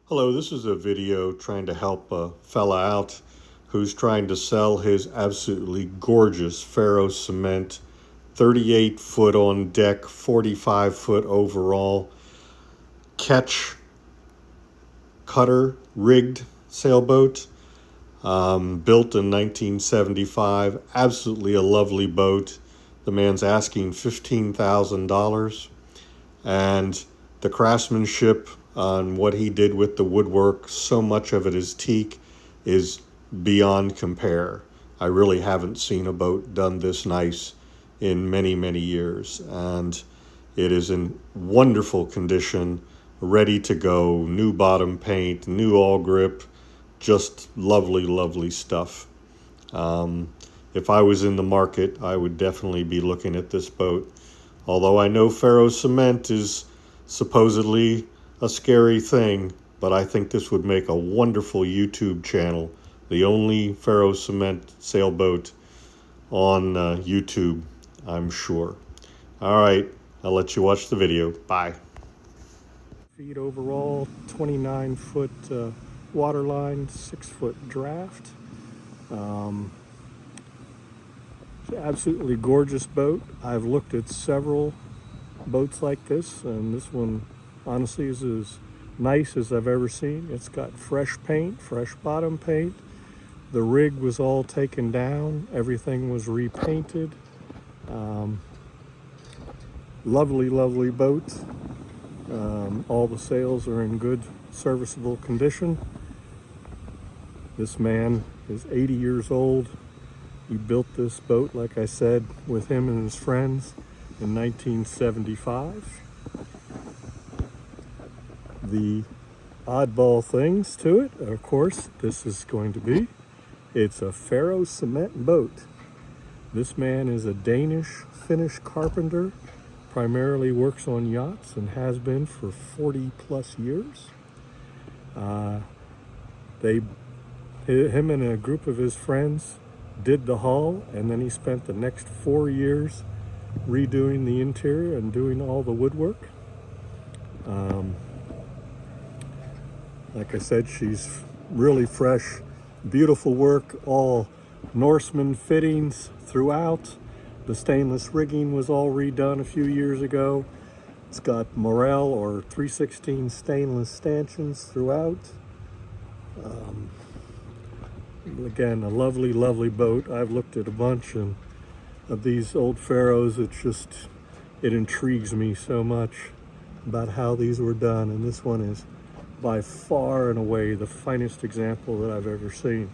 Hello, this is a video trying to help a fella out who's trying to sell his absolutely gorgeous Ferro cement 38 foot on deck, 45 foot overall catch cutter rigged sailboat, built in 1975. Absolutely a lovely boat. The man's asking $15,000, and the craftsmanship on what he did with the woodwork, so much of it is teak, is beyond compare. I really haven't seen a boat done this nice in many, many years, and it is in wonderful condition, ready to go, new bottom paint, new all grip, just lovely, lovely stuff. If I was in the market, I would definitely be looking at this boat. Although I know Ferro cement is supposedly a scary thing, but I think this would make a wonderful YouTube channel. The only Ferro cement sailboat on YouTube, I'm sure. All right, I'll let you watch the video. Bye. Feet overall, 29-foot waterline, 6-foot draft. It's an absolutely gorgeous boat. I've looked at several boats like this, and this one honestly is as nice as I've ever seen. It's got fresh paint, fresh bottom paint. The rig was all taken down. Everything was repainted. Lovely, lovely boat. All the sails are in good, serviceable condition. This man is 80 years old. He built this boat, like I said, with him and his friends in 1975. The oddball things to it, of course, this is going to be, it's a Ferro cement boat. This man is a Danish-Finnish carpenter, primarily works on yachts and has been for 40 plus years. Him and a group of his friends did the hull, and then he spent the next 4 years redoing the interior and doing all the woodwork. Like I said, she's really fresh, beautiful work, all Norseman fittings throughout. The stainless rigging was all redone a few years ago. It's got Morel or 316 stainless stanchions throughout. Again, a lovely, lovely boat. I've looked at a bunch of these old Ferros. It intrigues me so much about how these were done. And this one is by far and away the finest example that I've ever seen.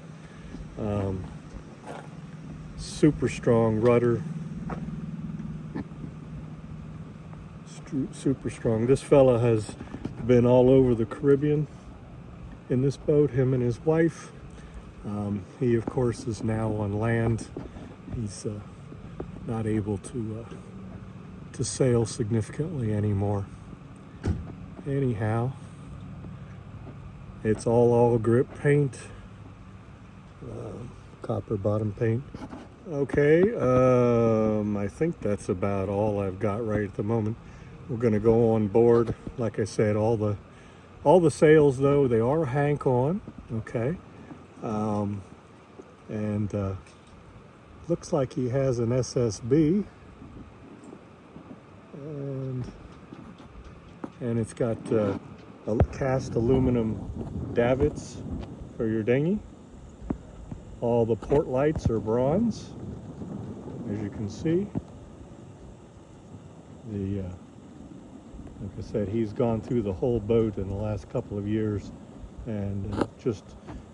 Super strong rudder. Super strong. This fella has been all over the Caribbean in this boat, him and his wife. He, of course, is now on land. He's not able to sail significantly anymore. Anyhow, it's all grip paint, copper bottom paint. Okay, I think that's about all I've got right at the moment. We're going to go on board. Like I said, all the sails, though, they are hank on. Okay. Looks like he has an SSB, and it's got cast aluminum davits for your dinghy. All the port lights are bronze, as you can see. Like I said, he's gone through the whole boat in the last couple of years, and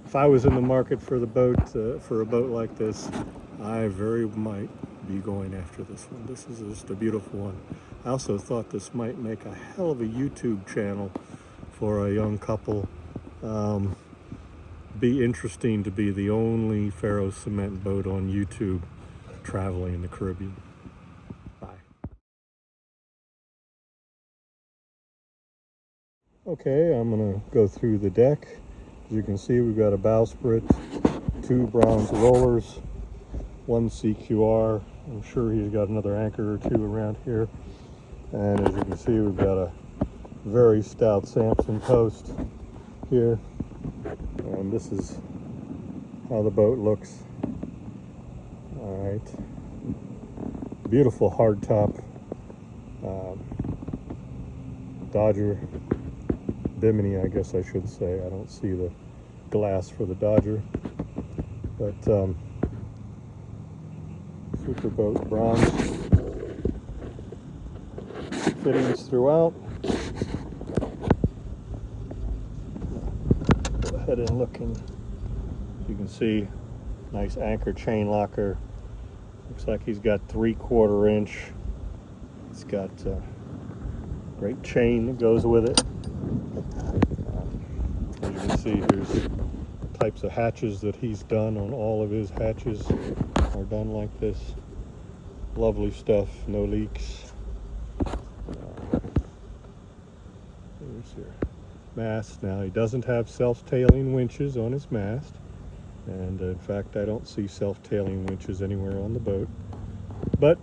if I was in the market for the boat, for a boat like this, I very might be going after this one. This is just a beautiful one. I also thought this might make a hell of a YouTube channel for a young couple. Be interesting to be the only Ferro cement boat on YouTube traveling in the Caribbean. Bye. Okay, I'm gonna go through the deck. As you can see, we've got a bowsprit, 2 bronze rollers, 1 CQR. I'm sure he's got another anchor or 2 around here. And as you can see, we've got a very stout Samson post here, and this is how the boat looks. All right, beautiful hardtop Dodger Bimini, I guess I should say. I don't see the glass for the Dodger, but super boat, bronze fittings throughout. Go ahead and look, and you can see nice anchor chain locker. Looks like he's got 3/4 inch. It's got great chain that goes with it. As you can see, here's types of hatches that he's done on all of his hatches are done like this. Lovely stuff, no leaks. Here's your mast. Now he doesn't have self-tailing winches on his mast, and in fact I don't see self-tailing winches anywhere on the boat, but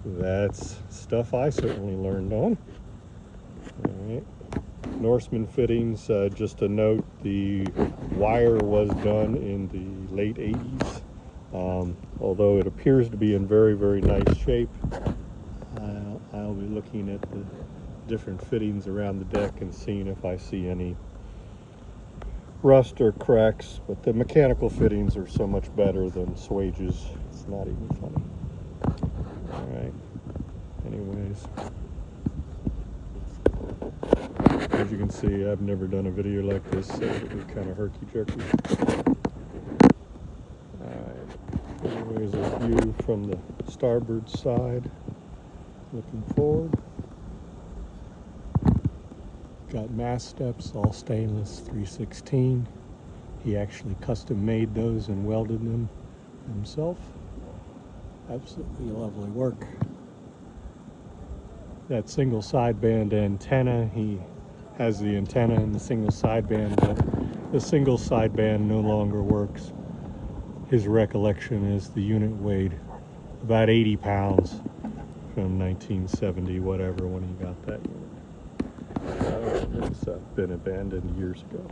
that's stuff I certainly learned on. All right. Norseman fittings, just a note, the wire was done in the late 80s. Although it appears to be in very, very nice shape. I'll be looking at the different fittings around the deck and seeing if I see any rust or cracks, but the mechanical fittings are so much better than swages. It's not even funny. All right. Anyways, as you can see, I've never done a video like this, so it's kind of herky-jerky. Alright, anyways, a view from the starboard side, looking forward. Got mast steps, all stainless, 316. He actually custom made those and welded them himself. Absolutely lovely work. That single sideband antenna, he has the antenna and the single sideband, but the single sideband no longer works. His recollection is the unit weighed about 80 pounds from 1970 whatever when he got that unit. It's been abandoned years ago.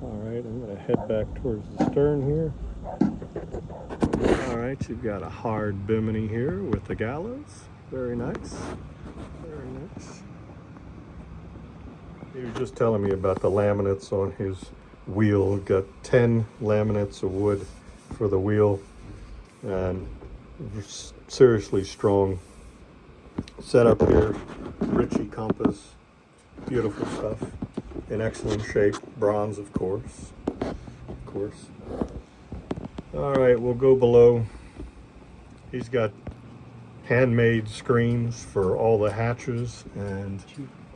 All right, I'm going to head back towards the stern here. All right, you've got a hard bimini here with the gallows. Very nice, very nice. He was just telling me about the laminates on his wheel. Got 10 laminates of wood for the wheel, and seriously strong setup here. Ritchie compass, beautiful stuff, in excellent shape. Bronze, of course. All right, we'll go below. He's got handmade screens for all the hatches and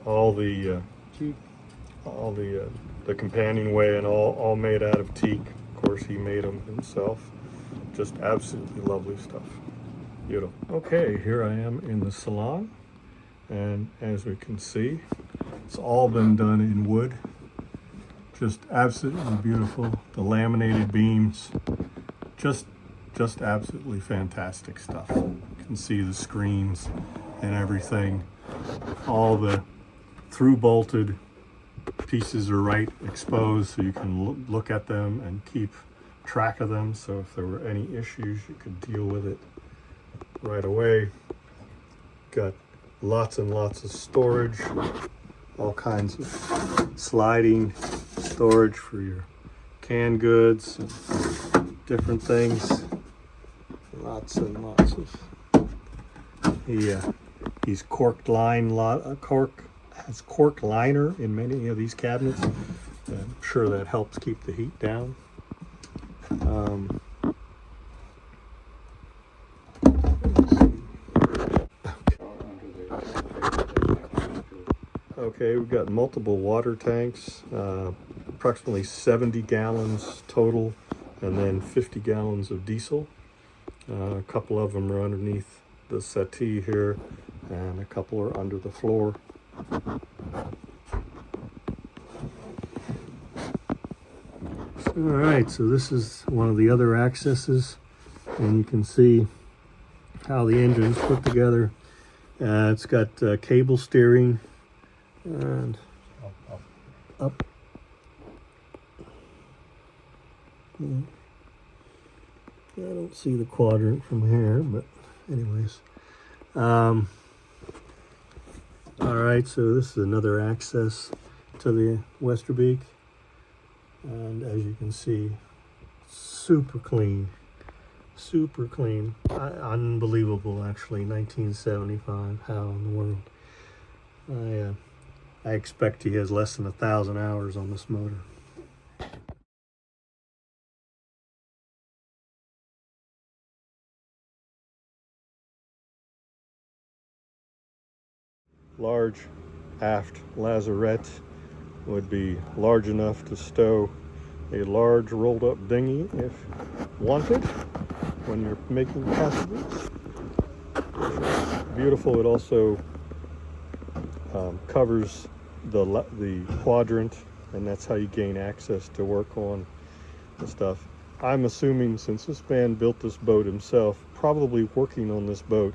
all the companionway, and all made out of teak. Of course, he made them himself. Just absolutely lovely stuff. Beautiful. Okay, here I am in the salon, and as we can see, it's all been done in wood. Just absolutely beautiful. The laminated beams, just absolutely fantastic stuff. You can see the screens and everything. All the through bolted pieces are right exposed, so you can look at them and keep track of them. So if there were any issues, you could deal with it right away. Got lots and lots of storage, all kinds of sliding storage for your canned goods and different things. Lots and lots of. He's corked has cork liner in many of these cabinets. I'm sure that helps keep the heat down. Okay, we've got multiple water tanks, approximately 70 gallons total, and then 50 gallons of diesel. A couple of them are underneath the settee here, and a couple are under the floor. All right, so this is one of the other accesses, and you can see how the engine's put together. It's got cable steering, and up. I don't see the quadrant from here, but anyways. All right, so this is another access to the Westerbeek. And as you can see, super clean. Super clean. Unbelievable, actually. 1975. How in the world? I expect he has less than 1,000 hours on this motor. Large aft lazarette would be large enough to stow a large rolled up dinghy if wanted when you're making passages. Beautiful. It also covers the quadrant, and that's how you gain access to work on the stuff. I'm assuming, since this man built this boat himself, probably working on this boat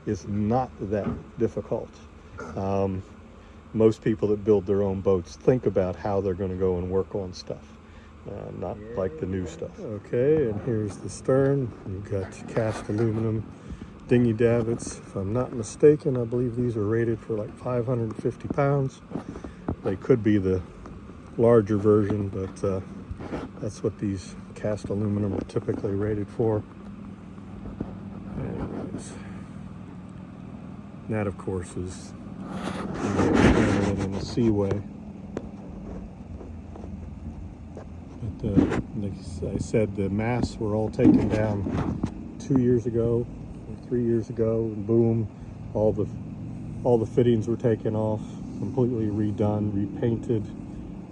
is not that difficult. Most people that build their own boats think about how they're going to go and work on stuff, not like the new stuff. Okay, and here's the stern. You've got cast aluminum dinghy davits. If I'm not mistaken, I believe these are rated for like 550 pounds. They could be the larger version, but that's what these cast aluminum are typically rated for. Anyways, that of course is in a seaway. But like I said, the masts were all taken down 2 years ago, or 3 years ago, and boom, all the fittings were taken off, completely redone, repainted,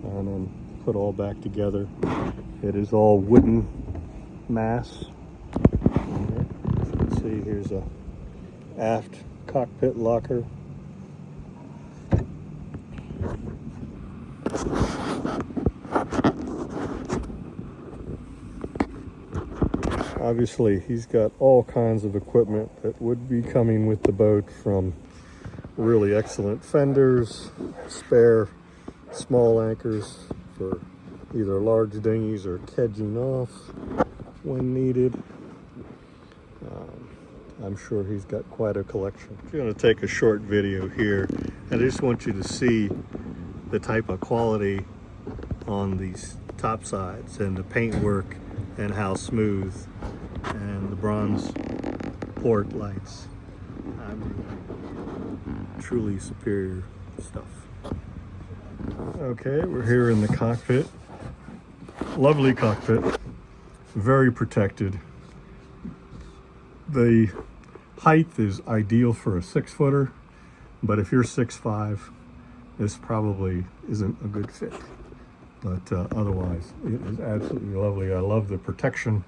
and then put all back together. It is all wooden masts. As you can see, here's a aft cockpit locker. Obviously, he's got all kinds of equipment that would be coming with the boat, from really excellent fenders, spare small anchors for either large dinghies or kedging off when needed. I'm sure he's got quite a collection. I'm going to take a short video here, and I just want you to see the type of quality on these top sides and the paintwork and how smooth, and the bronze port lights. I mean, truly superior stuff. Okay, we're here in the cockpit. Lovely cockpit, very protected. The height is ideal for a 6-footer, but if you're 6'5", this probably isn't a good fit. But otherwise, it is absolutely lovely. I love the protection.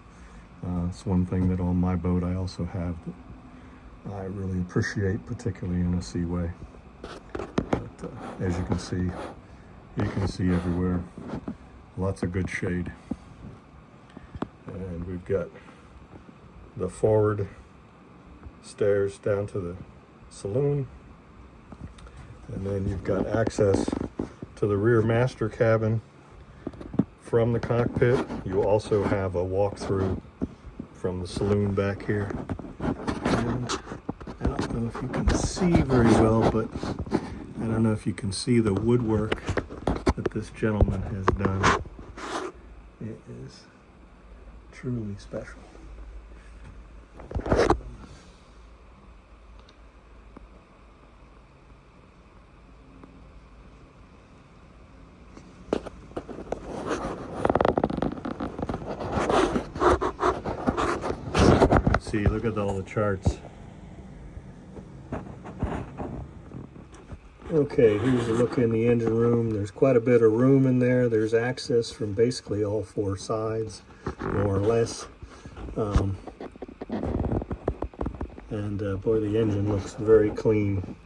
It's one thing that on my boat I also have that I really appreciate, particularly in a seaway. But as you can see everywhere, lots of good shade. And we've got the forward stairs down to the saloon, and then you've got access to the rear master cabin from the cockpit. You also have a walk-through from the saloon back here. And I don't know if you can see very well, but I don't know if you can see the woodwork that this gentleman has done. It is truly special. See, look at all the charts. Okay, here's a look in the engine room. There's quite a bit of room in there. There's access from basically all 4 sides, more or less. Boy, the engine looks very clean.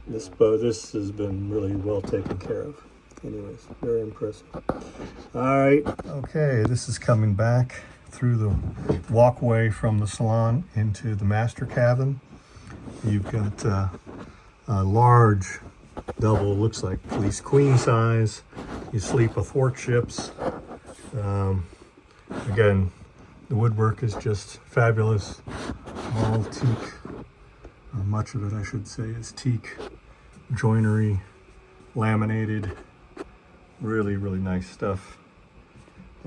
This boat, this has been really well taken care of. Anyways, very impressive. All right, okay, this is coming back through the walkway from the salon into the master cabin. You've got a large double, looks like at least queen size. You sleep athwartships. Again, the woodwork is just fabulous. All teak, or much of it I should say, is teak, joinery, laminated. Really, really nice stuff.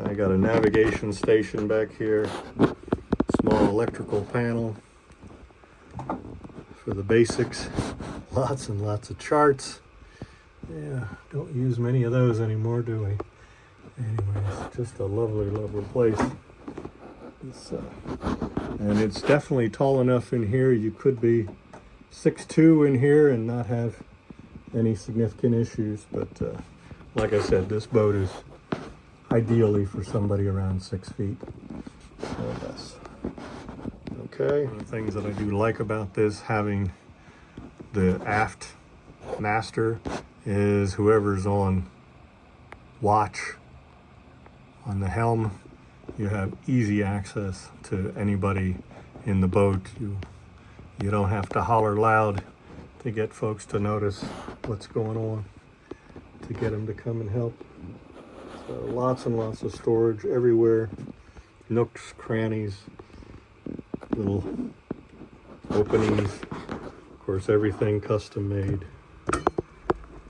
I got a navigation station back here, small electrical panel for the basics. Lots and lots of charts. Yeah, don't use many of those anymore, do we? Anyways, just a lovely, lovely place. And it's definitely tall enough in here. You could be 6'2" in here and not have any significant issues. But like I said, this boat is ideally for somebody around 6 feet or less. Okay, one of the things that I do like about this, having the aft master, is whoever's on watch on the helm, you have easy access to anybody in the boat. You don't have to holler loud to get folks to notice what's going on, to get them to come and help. So lots and lots of storage everywhere, nooks, crannies, little openings. Of course, everything custom made,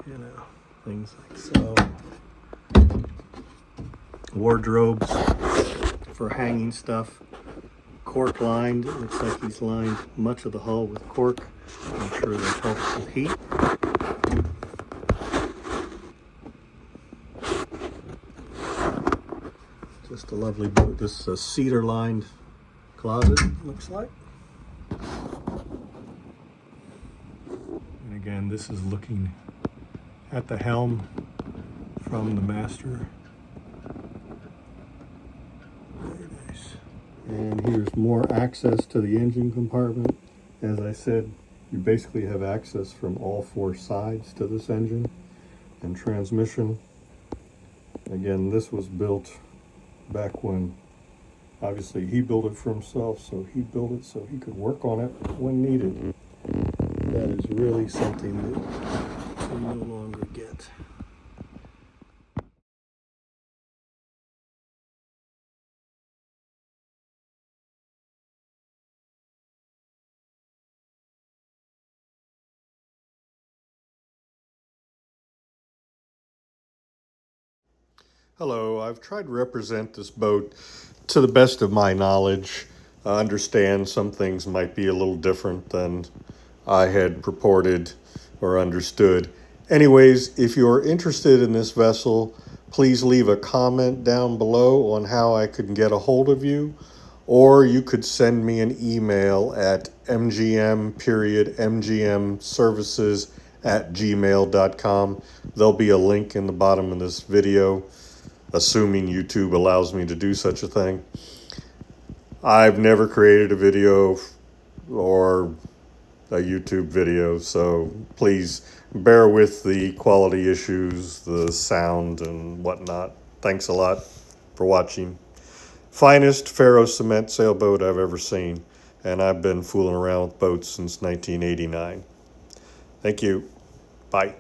you know, things like so. Wardrobes for hanging stuff, cork lined. It looks like he's lined much of the hull with cork. I'm sure that helps with heat. Just a lovely boat. This is a cedar lined closet, looks like. And again, this is looking at the helm from the master. Very nice. And here's more access to the engine compartment. As I said, you basically have access from all 4 sides to this engine and transmission. Again, this was built back when, obviously, he built it for himself, so he built it so he could work on it when needed. That is really something that we no longer get. Hello, I've tried to represent this boat to the best of my knowledge. I understand some things might be a little different than I had purported or understood. Anyways, if you're interested in this vessel, please leave a comment down below on how I could get a hold of you, or you could send me an email at mgm.mgmservices@gmail.com. There'll be a link in the bottom of this video, assuming YouTube allows me to do such a thing. I've never created a video or a YouTube video, so please bear with the quality issues, the sound and whatnot. Thanks a lot for watching. Finest Ferro cement sailboat I've ever seen, and I've been fooling around with boats since 1989. Thank you. Bye.